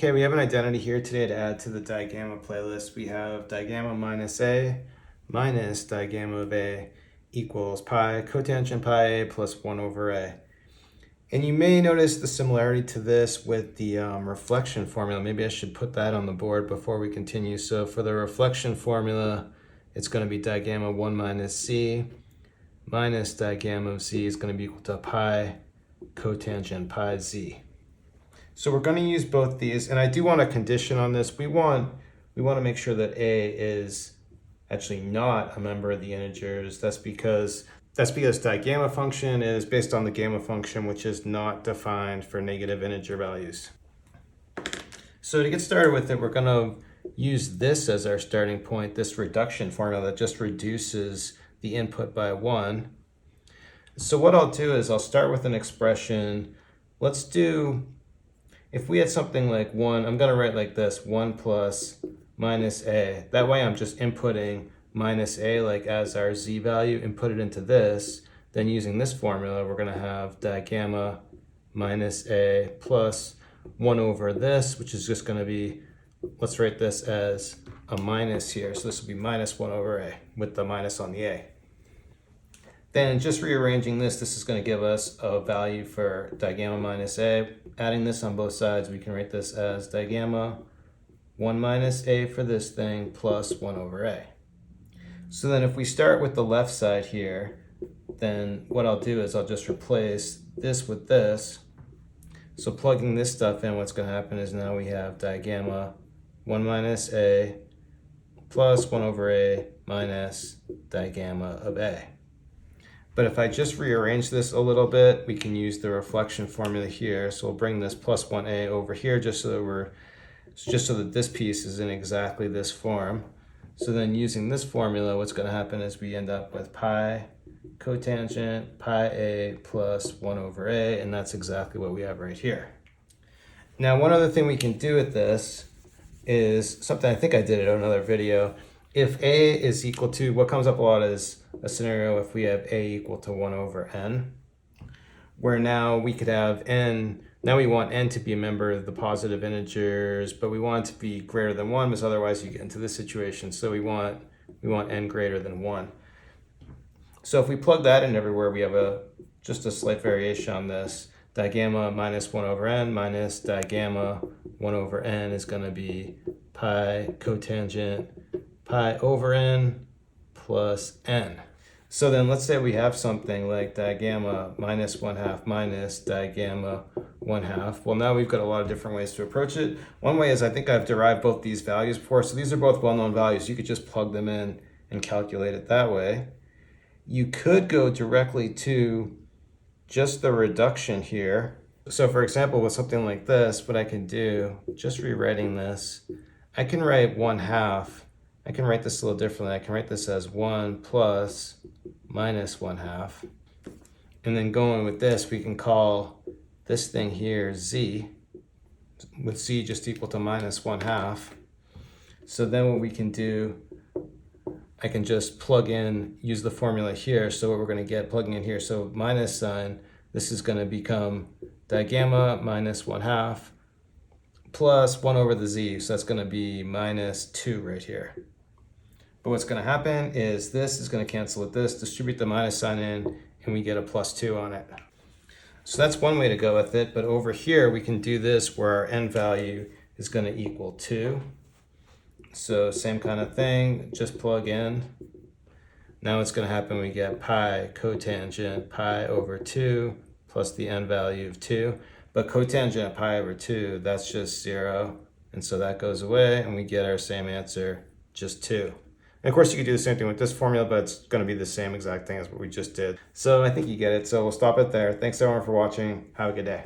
Okay, we have an identity here today to add to the Digamma playlist. We have Digamma minus A minus Digamma of A equals pi cotangent pi A plus 1 over A. And you may notice the similarity to this with the reflection formula. Maybe I should put that on the board before we continue. So for the reflection formula, it's going to be Digamma 1 minus C minus Digamma of Z is going to be equal to pi cotangent pi Z. So we're going to use both these, and I do want a condition on this. We want to make sure that A is actually not a member of the integers. That's because Digamma function is based on the gamma function, which is not defined for negative integer values. So to get started with it, we're going to use this as our starting point, this reduction formula that just reduces the input by 1. So what I'll do is I'll start with an expression. Let's do, if we had something like 1, I'm going to write like this, 1 plus minus A. That way I'm just inputting minus A like as our Z value, input it into this. Then using this formula, we're going to have Digamma minus A plus 1 over this, which is just going to be, let's write this as a minus here. So this will be minus 1 over A with the minus on the A. Then just rearranging this is going to give us a value for Digamma minus A. Adding this on both sides, we can write this as Digamma 1 minus A for this thing plus 1 over A. So then if we start with the left side here, then what I'll do is I'll just replace this with this. So plugging this stuff in, what's going to happen is now we have Digamma 1 minus A plus 1 over A minus Digamma of A. But if I just rearrange this a little bit, we can use the reflection formula here. So we'll bring this plus 1A over here just so that this piece is in exactly this form. So then using this formula, what's going to happen is we end up with pi cotangent pi A plus 1 over A, and that's exactly what we have right here. Now, one other thing we can do with this is something I think I did in another video. If A is equal to, what comes up a lot is a scenario if we have A equal to 1 over n, where now we could have n, now we want n to be a member of the positive integers, but we want it to be greater than 1 because otherwise you get into this situation. So we want n greater than 1. So if we plug that in everywhere, we have just a slight variation on this. Digamma minus 1 over n minus Digamma 1 over n is going to be pi cotangent pi over n plus n. So then let's say we have something like Digamma minus 1/2 minus Digamma 1/2. Well, now we've got a lot of different ways to approach it. One way is I think I've derived both these values before. So these are both well-known values. You could just plug them in and calculate it that way. You could go directly to just the reduction here. So for example, with something like this, what I can do, just rewriting this, I can write 1/2. I can write this a little differently. I can write this as 1 plus minus 1/2. And then going with this, we can call this thing here Z, with Z just equal to minus 1/2. So then what we can do, I can just plug in, use the formula here. So what we're going to get plugging in here, so minus sign, this is going to become Digamma minus 1/2 plus 1 over the Z. So that's going to be minus 2 right here. But what's going to happen is this is going to cancel with this, distribute the minus sign in, and we get a plus 2 on it. So that's one way to go with it. But over here, we can do this where our n value is going to equal 2. So same kind of thing, just plug in. Now what's going to happen, we get pi cotangent pi over 2 plus the n value of 2. But cotangent of pi over 2, that's just 0. And so that goes away, and we get our same answer, just 2. And of course, you could do the same thing with this formula, but it's going to be the same exact thing as what we just did. So I think you get it. So we'll stop it there. Thanks everyone for watching. Have a good day.